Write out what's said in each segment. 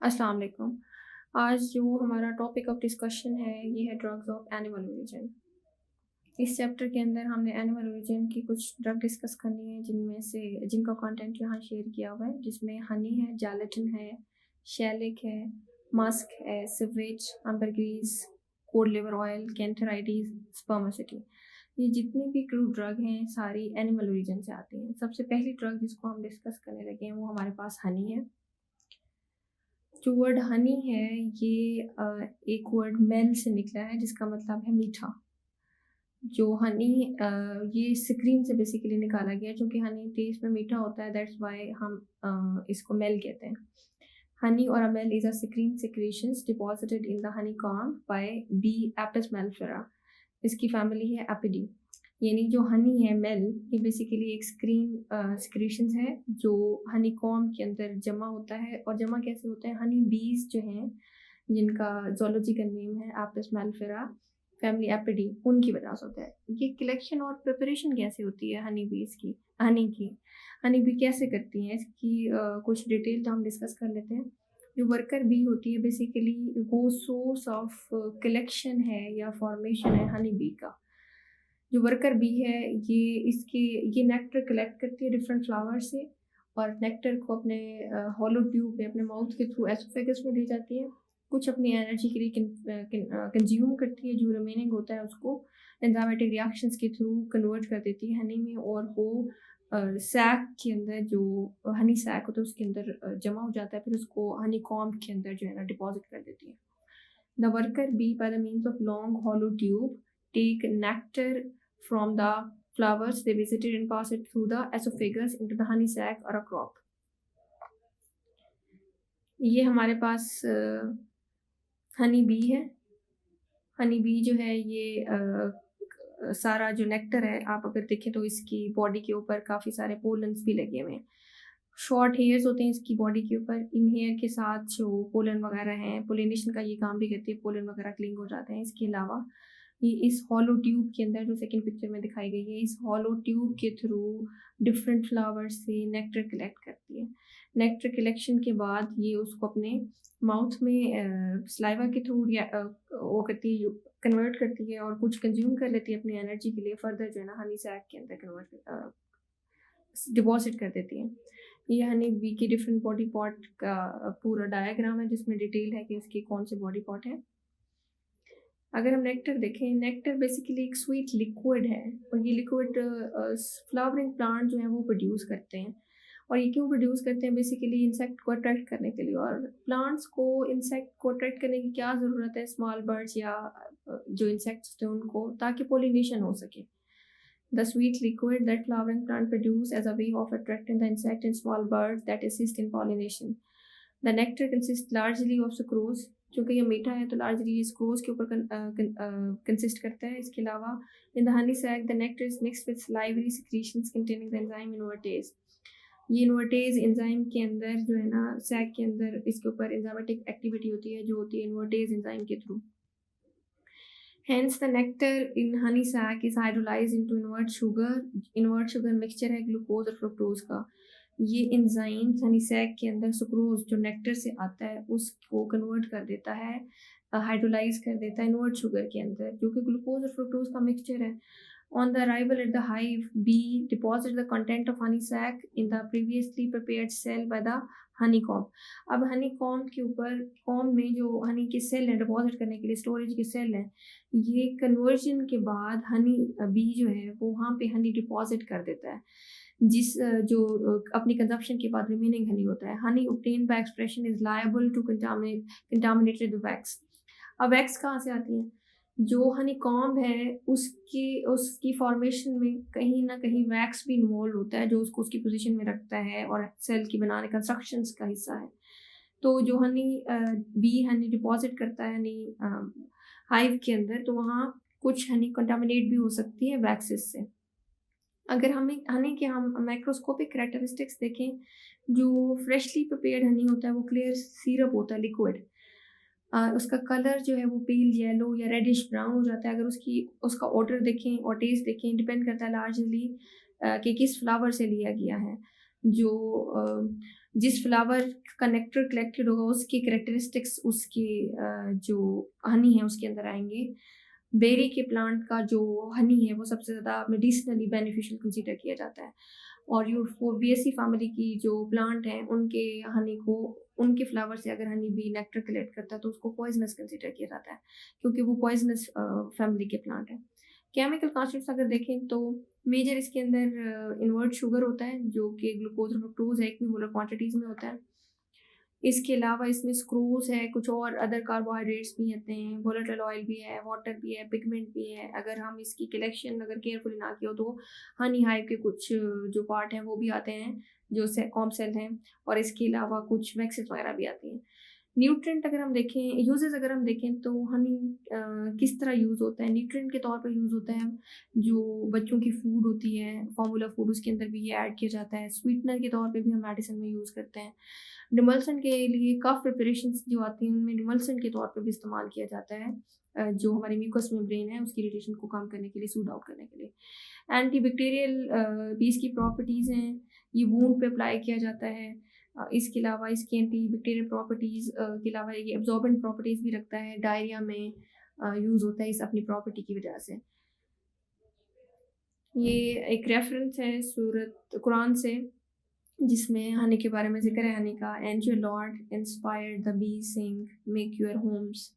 अस्सलाम वालेकुम। आज जो हमारा टॉपिक ऑफ डिस्कशन है ये है ड्रग्स ऑफ एनिमल ओरिजिन। इस चैप्टर के अंदर हमने एनिमल ओरिजिन की कुछ ड्रग डिस्कस करनी है जिनमें से जिनका कंटेंट यहाँ शेयर किया हुआ है, जिसमें हनी है, जेलेटिन है, शैलिक है, मस्क है, सिवरेज, अम्बरग्रीस, कोड लिवर ऑयल, कैंथराइटिस, स्पर्मेसिटी। ये जितनी भी क्रूड ड्रग हैं सारी एनिमल ओरिजिन से आती हैं। सबसे पहली ड्रग जिसको हम डिस्कस करने लगे हैं वो हमारे पास हनी है। जो वर्ड हनी है ये एक वर्ड मेल से निकला है जिसका मतलब है मीठा। जो हनी ये स्क्रीन से बेसिकली निकाला गया है, क्योंकि हनी टेस्ट में मीठा होता है, दैट्स व्हाई हम इसको मेल कहते हैं। हनी और Amiel is a screen secretions deposited in the honeycomb by bee Apis mellifera। इसकी फैमिली है एपिडी। यानी जो हनी है मेल, ये बेसिकली एक स्क्रीन सिक्रीशंस है जो हनी कॉम के अंदर जमा होता है। और जमा कैसे होता है, हनी बीज जो हैं जिनका जोलॉजिकल नेम है एपिस मेलिफेरा, फैमिली एपिडी, उनकी वजह से होता है। ये कलेक्शन और प्रिपरेशन कैसे होती है हनी बीज की, हनी की, हनी बी कैसे करती हैं इसकी कुछ डिटेल हम डिस्कस कर लेते हैं। जो वर्कर बी होती है बेसिकली वो सोर्स ऑफ कलेक्शन है या फॉर्मेशन है हनी बी का। जो वर्कर बी है ये नेक्टर कलेक्ट करती है डिफरेंट फ्लावर से, और नेक्टर को अपने हॉलो ट्यूब में अपने माउथ के थ्रू एसोफेगस में ले जाती है। कुछ अपनी एनर्जी के लिए कंज्यूम करती है, जो रिमेनिंग होता है उसको एंजाइमेटिक रिएक्शंस के थ्रू कन्वर्ट कर देती है हनी में, और वो सैक के अंदर जो हनी सैक होता है उसके अंदर जमा हो जाता है, फिर उसको हनी कॉम्ब के अंदर जो है ना डिपॉजिट कर देती है। The worker bee, by the means of long hollow tube, take nectar from the flowers they visited and pass it through the esophagus into the honey sac or a crop। ये हमारे पास honey bee है। Honey bee जो है ये सारा जो nectar है, आप अगर देखें तो इसकी बॉडी के ऊपर काफ़ी सारे पोलन्स भी लगे हुए हैं। शॉर्ट हेयर्स होते हैं इसकी बॉडी के ऊपर। इन हेयर के साथ जो पोलन वगैरह हैं, पोलिनेशन का ये काम भी करती है, पोलन वगैरह क्लिंग हो जाते हैं। इसके अलावा ये इस हॉलो ट्यूब के अंदर जो सेकंड पिक्चर में दिखाई गई है, इस हॉलो ट्यूब के थ्रू डिफरेंट फ्लावर्स से नेक्टर कलेक्ट करती है। नेक्टर कलेक्शन के बाद ये उसको अपने माउथ में सलाइवा के थ्रू वो करती है, कन्वर्ट करती है, और कुछ कंज्यूम कर लेती है अपनी एनर्जी के लिए। फर्दर जो है ना हनी सैक के अंदर कन्वर्ट डिपॉजिट कर देती है। ये हनी बी के डिफरेंट बॉडी पार्ट का पूरा डायग्राम है जिसमें डिटेल है कि इसके कौन से बॉडी पार्ट हैं। अगर हम नेक्टर देखें, नेक्टर बेसिकली एक स्वीट लिक्विड है, और ये लिक्विड फ्लावरिंग प्लांट जो है वो प्रोड्यूस करते हैं। और ये क्यों प्रोड्यूस करते हैं, बेसिकली इंसेक्ट को अट्रैक्ट करने के लिए। और प्लांट्स को इंसेक्ट को अट्रैक्ट करने की क्या ज़रूरत है, स्मॉल बर्ड्स या जो इंसेक्ट्स होते हैं उनको, ताकि पोलिनेशन हो सके। The sweet liquid that flowering plant produce as a way of attracting the insect and small birds that assist in pollination। The nectar consists largely of sucrose। चूँकि ये मीठा है तो लार्जली ये सुक्रोज के ऊपर कंसिस्ट करता है। इसके अलावा in the honey sac the nectar is mixed with salivary secretions containing the enzyme invertase। ये इन्वर्टेज एंजाइम के अंदर जो है ना सैक के अंदर इसके ऊपर एंजाइमेटिक एक्टिविटी होती है जो होती है इन्वर्टेज एंजाइम के through. Hence the nectar in honey sac is hydrolyzed into invert sugar। invert sugar mixture है ग्लूकोज और फ्रुक्टोज का। ये एंजाइम हनी सैक के अंदर सुक्रोज जो नेक्टर से आता है उसको कन्वर्ट कर देता है, हाइड्रोलाइज कर देता है इन्वर्ट शुगर के अंदर, जो कि ग्लूकोज और फ्रुक्टोज का मिक्सचर है। On the arrival at the hive, bee deposits the content of honey sac in the previously prepared cell by the honeycomb। अब honeycomb के ऊपर कॉम में जो हनी के सेल हैं डिपॉजिट करने के लिए स्टोरेज के सेल हैं, ये कन्वर्जन के बाद हनी बी जो है वो वहाँ पे हनी डिपॉजिट कर देता है, जो अपनी कंजप्शन के बाद रिमेनिंग हनी होता है। Honey obtained by expression is liable to contaminated wax. अब वैक्स कहाँ से आती है, जो हनी कॉम्ब है उसकी फॉर्मेशन में कहीं ना कहीं वैक्स भी इन्वॉल्व होता है, जो उसको उसकी पोजीशन में रखता है और सेल की बनाने कंस्ट्रक्शंस का हिस्सा है। तो जो हनी बी हनी डिपॉजिट करता है हनी हाइव के अंदर, तो वहाँ कुछ हनी कंटामिनेट भी हो सकती है वैक्सेस से। अगर हमें हनी के हम माइक्रोस्कोपिक कैरेक्टरिस्टिक्स देखें, जो फ्रेशली प्रिपेयर्ड हनी होता है वो क्लियर सिरप होता है, लिक्विड। उसका कलर जो है वो पेल येलो या रेडिश ब्राउन हो जाता है। अगर उसका ऑर्डर देखें और टेस्ट देखें, डिपेंड करता है लार्जली कि किस फ्लावर से लिया गया है। जो जिस फ्लावर का नेक्टर कलेक्टेड होगा उसके कैरेक्टरिस्टिक्स उसके जो हनी है उसके अंदर आएंगे। बेरी के प्लांट का जो हनी है वो सबसे ज़्यादा मेडिसिनली बेनिफिशियल कंसीडर किया जाता है, और यूफोर्बिएसी फैमिली की जो प्लांट हैं उनके हनी को, उनके फ्लावर से अगर हनी बी नेक्टर कलेक्ट करता है तो उसको पॉइजनस कंसीडर किया जाता है, क्योंकि वो पॉइजनस फैमिली के प्लांट हैं। केमिकल कॉन्स्टिट्यूंट्स अगर देखें तो मेजर इसके अंदर इन्वर्ट शुगर होता है जो कि ग्लूकोज और फ्रक्टोज एक्विमोलर क्वांटिटीज़ में होता है। इसके अलावा इसमें स्क्रूज है, कुछ और अदर कार्बोहाइड्रेट्स भी होते हैं, वोलेटाइल ऑयल भी है, वाटर भी है, पिगमेंट भी है। अगर हम इसकी कलेक्शन अगर केयरफुली ना किया हो तो हनी हाइव के कुछ जो पार्ट हैं वो भी आते हैं जो कॉम्ब सेल हैं, और इसके अलावा कुछ वैक्सेस वगैरह भी आती हैं। न्यूट्रिएंट अगर हम देखें, यूजेस अगर हम देखें तो हनी किस तरह यूज़ होता है, न्यूट्रिएंट के तौर पर यूज़ होता है। जो बच्चों की फूड होती है, फॉर्मूला फूड, उसके अंदर भी ये ऐड किया जाता है। स्वीटनर के तौर पे भी हम मेडिसिन में यूज़ करते हैं। डिमल्सन के लिए कफ प्रिपरेशंस जो आती हैं उनमें डिमल्सन के तौर पे भी इस्तेमाल किया जाता है, जो हमारी म्यूकस मेम्ब्रेन है उसकी इरिटेशन को कम करने के लिए, सूद आउट करने के लिए। एंटी बैक्टीरियल भी इसकी प्रॉपर्टीज़ हैं, ये वूंड पे अप्लाई किया जाता है। इसके अलावा इसकी एंटी बैक्टीरियल प्रॉपर्टीज़ के अलावा ये एब्जॉर्बेंट प्रॉपर्टीज़ भी रखता है, डायरिया में यूज़ होता है इस अपनी प्रॉपर्टी की वजह से। ये एक रेफरेंस है सूरत कुरान से जिसमें हनी के बारे में ज़िक्र है हनी का। And your lord inspired the bee saying make your homes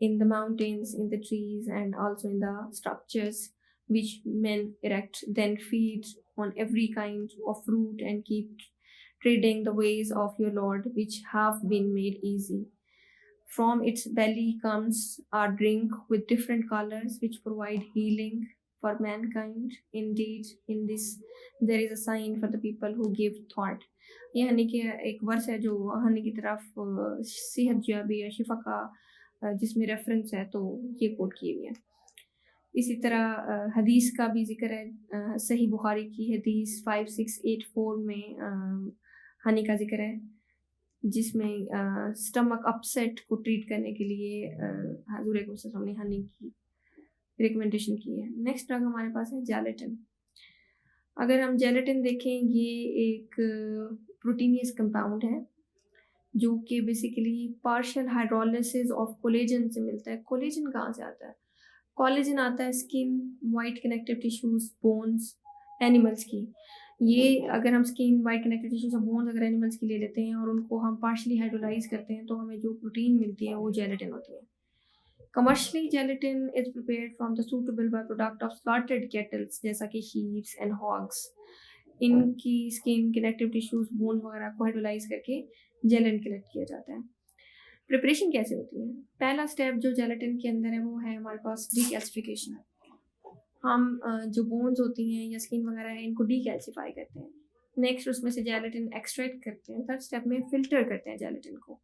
in the mountains, in the trees, and also in the structures which men erect, then feed on every kind of fruit and keep treading the ways of your Lord, which have been made easy. From its belly comes a drink with different colors, which provide healing for mankind. Indeed, in this there is a sign for the people who give thought. ये हनी के एक verse है जो हनी की तरफ सेहत याबी या शिफा का जिसमें रेफरेंस है, तो ये कोट किए हुए हैं। इसी तरह हदीस का भी जिक्र है, सही बुखारी की हदीस 5684 में हनी का जिक्र है, जिसमें स्टमक अपसेट को ट्रीट करने के लिए हजूर अकरम सल्लल्लाहु अलैहि वसल्लम ने हनी की रिकमेंडेशन की है। नेक्स्ट ड्रग हमारे पास है जेलेटिन। अगर हम जेलेटिन देखें, ये एक प्रोटीनियस कंपाउंड है जो कि basically partial hydrolysis of collagen से मिलता है। कोलेजन कहाँ से आता है? कोलेजन आता है skin, white connective tissues, bones animals की। ये अगर हम स्किन, वाइट कनेक्टिव टिश्यूज और बोन्स अगर एनिमल्स की ले लेते हैं और उनको हम पार्शियली हाइड्रोलाइज करते हैं तो हमें जो प्रोटीन मिलती है वो जेलेटिन होती है। Commercially gelatin is prepared from the suitable by product of slaughtered cattles जैसा कि शीप्स एंड हॉग्स। इनकी स्किन, कनेक्टिव टिश्यूज, बोन्स वगैरह को हाइड्रोलाइज करके जेलेटिन कलेक्ट किया जाता है। प्रिपरेशन कैसे होती है? पहला स्टेप जो जेलेटिन के अंदर है वो है हमारे पास डीकैल्सिफिकेशन। हम जो बोन्स होती हैं या स्किन वगैरह है इनको डीकैल्सिफाई करते हैं। नेक्स्ट उसमें से जेलेटिन एक्सट्रैक्ट करते हैं। थर्ड स्टेप में फिल्टर करते हैं जेलेटिन को।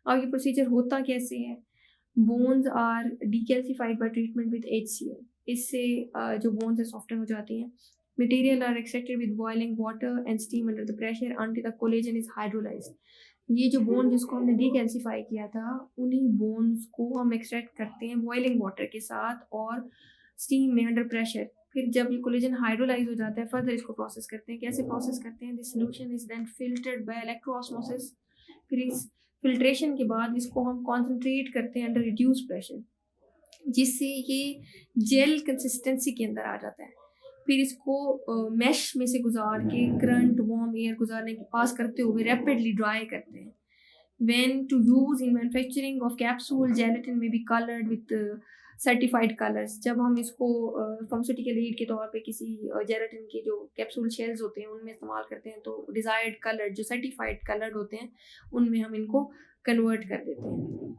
और ये प्रोसीजर होता कैसे है? Bones are decalcified by treatment with HCl। इससे जो बोन्स है सॉफ्टन हो जाती हैं। Material are extracted with boiling water and steam under the pressure until the collagen is hydrolysed. ये जो बोन जिसको हमने डीकैल्सिफाई किया था उन्हीं बोन्स को हम एक्सट्रैक्ट करते हैं बॉइलिंग वाटर के साथ और स्टीम में अंडर प्रेशर। फिर जब ये कोलेजन हाइड्रोलाइज हो जाता है फर्दर इसको प्रोसेस करते हैं। कैसे प्रोसेस करते हैं? This solution is then filtered by electroosmosis. फिर इस फिल्ट्रेशन के बाद इसको हम कॉन्सेंट्रेट करते हैं अंडर रिड्यूस प्रेशर, जिससे ये जेल कंसिस्टेंसी के अंदर आ जाता है। फिर इसको मैश में से गुजार के करंट वार्म एयर गुजारने के पास करते हुए रैपिडली ड्राई करते हैं। When to use in manufacturing of capsule gelatin may be coloured with certified colours. जब हम इसको फार्मास्यूटिकल एड के तौर पे किसी जेलेटिन के जो कैप्सूल शेल्स होते हैं उनमें इस्तेमाल करते हैं तो डिज़ायर्ड कलर जो सर्टिफाइड कलर्ड होते हैं उनमें हम इनको कन्वर्ट कर देते हैं।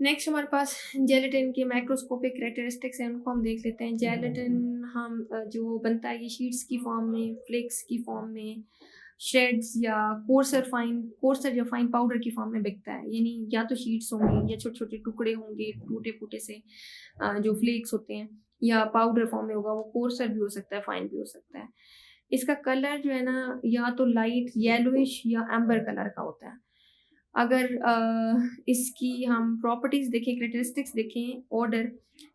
नेक्स्ट हमारे पास जेलेटिन के माइक्रोस्कोपिक कैरेक्टरिस्टिक्स हैं, उनको हम देख लेते हैं। जेलेटिन हम जो बनता है ये शीट्स की फॉर्म में, फ्लेक्स की फॉर्म में, श्रेड्स या कोर्सर या फाइन पाउडर की फॉर्म में बिकता है। यानी या तो शीट्स होंगी या छोटे छोटे टुकड़े होंगे टूटे फूटे से जो फ्लेक्स होते हैं, या पाउडर फॉर्म में होगा, वो कोर्सर भी हो सकता है, फाइन भी हो सकता है। इसका कलर जो है ना या तो लाइट येलोइश या एम्बर कलर का होता है। अगर इसकी हम प्रॉपर्टीज़ देखें, करैक्टरिस्टिक्स देखें, ऑर्डर,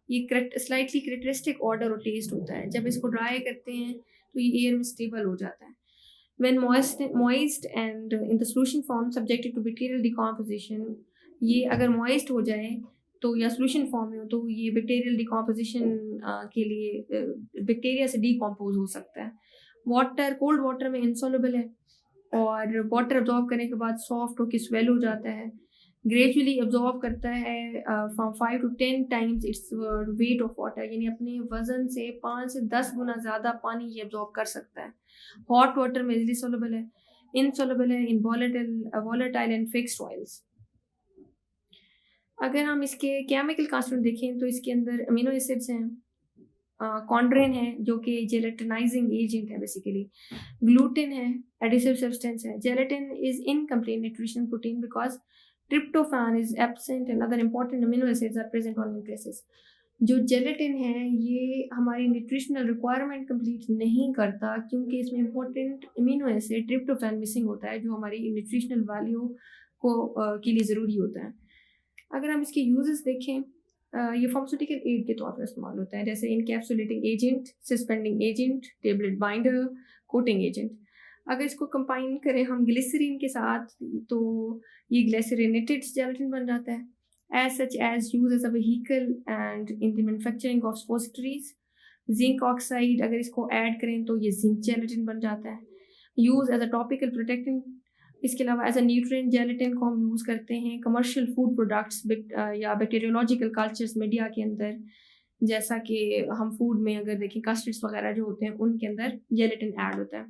ये स्लाइटली करैक्टरिस्टिक ऑर्डर और टेस्ट होता है। जब इसको ड्राई करते हैं तो ये एयर में स्टेबल हो जाता है। When moist and in the solution form subjected to bacterial decomposition, ये अगर moist हो जाए तो या solution form में हो तो ये bacterial decomposition के लिए बैक्टीरिया से decompose हो सकता है। वाटर, कोल्ड वाटर में insoluble है और वाटर अब्जॉर्ब करने के बाद सॉफ्ट होकर स्वेल हो जाता है। ग्रेजुअली अब्जॉर्ब करता है from 5 to 10 times its weight of water, यानी अपने वज़न से 5 से 10 गुना ज़्यादा पानी ये अब्जॉर्ब कर सकता है। हॉट वाटर में इजीली सॉल्युबल है, इनसॉल्युबल है इन वॉलेटाइल एंड फिक्स्ड ऑयल्स। अगर हम इसके केमिकल कंस्टिट्यूएंट देखें तो इसके अंदर अमीनो एसिड्स हैं, कॉन्ड्रेन है जो कि जेलेटिनाइजिंग एजेंट है बेसिकली, ग्लूटेन है, एडिसिव सब्सटेंस है, gelatin is incomplete nutrition protein because tryptophan is absent and other important amino acids are present on nucleus. जो जेलेटिन है ये हमारी न्यूट्रिशनल रिक्वायरमेंट कंप्लीट नहीं करता क्योंकि इसमें important amino acid tryptophan missing होता है जो हमारी न्यूट्रिशनल वैल्यू को के लिए ज़रूरी होता है। अगर हम इसके यूजेस देखें, ये फार्मास्यूटिकल एड के तौर पर इस्तेमाल होता है, जैसे इनकैप्सुलेटिंग agent, suspending agent, tablet binder, coating agent. अगर इसको कंबाइन करें हम ग्लिसरीन के साथ तो ये ग्लिसरीनेटेड जेलेटिन बन जाता है। as such as used as a vehicle and in the manufacturing of suppositories। Zinc oxide अगर इसको ऐड करें तो ये जिंक जेलेटिन बन जाता है। Use as a topical protectant, इसके अलावा एज अ न्यूट्रिएंट जेलेटिन को हम यूज़ करते हैं कमर्शियल फूड प्रोडक्ट्स या बैक्टीरियोलॉजिकल कल्चर्स मीडिया के अंदर, जैसा कि हम फूड में अगर देखें कस्टर्ड्स वगैरह जो होते हैं उनके अंदर जेलेटिन ऐड होता है।